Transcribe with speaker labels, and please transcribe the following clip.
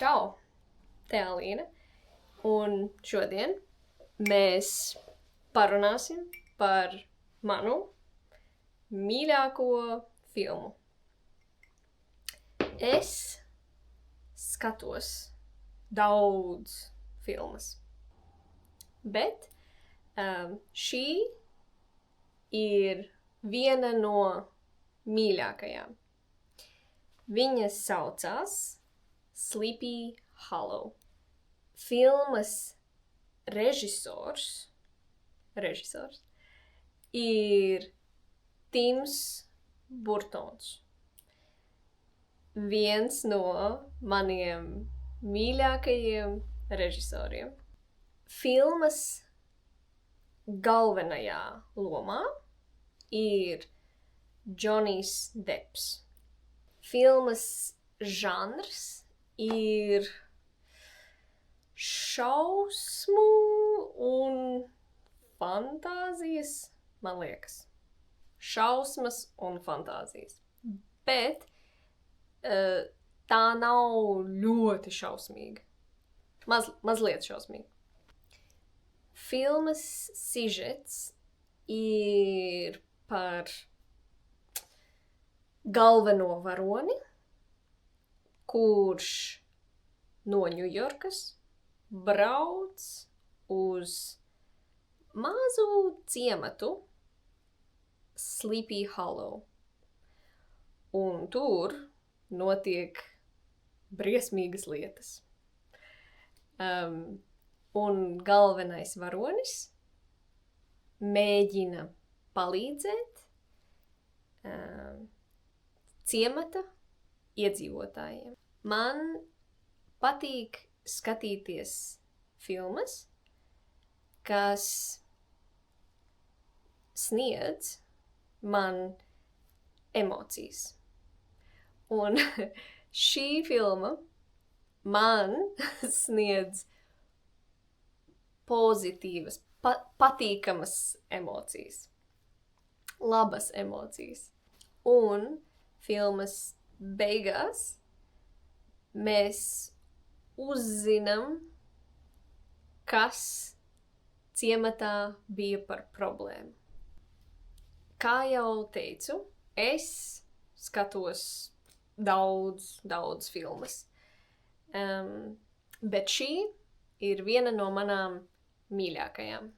Speaker 1: Čau! Te Alīna. Un šodien mēs parunāsim par manu mīļāko filmu. Es skatos daudz filmas, bet šī ir viena no mīļākajām. Viņa saucās Sleepy Hollow. Filmas režisors ir Tims Burtons. Viens no maniem mīļākajiem režisoriem. Filmas galvenajā lomā ir Johnny's Depps. Filmas žanrs ir šausmu un fantāzijas, man liekas. Šausmas un fantāzijas. Bet tā nav ļoti šausmīga. Mazliet šausmīga. Filmas sižets ir par galveno varoni, kurš no Ņujorkas brauc uz mazu ciematu Sleepy Hollow. Un tur notiek briesmīgas lietas. Un galvenais varonis mēģina palīdzēt ciemata iedzīvotājiem. Man patīk skatīties filmas, kas sniedz man emocijas. Un šī filma man sniedz pozitīvas, patīkamas emocijas. Labas emocijas. Un filmas beigās mēs uzzinām, kas ciematā bija par problēmu. Kā jau teicu, es skatos daudz filmas. Bet šī ir viena no manām mīļākajām.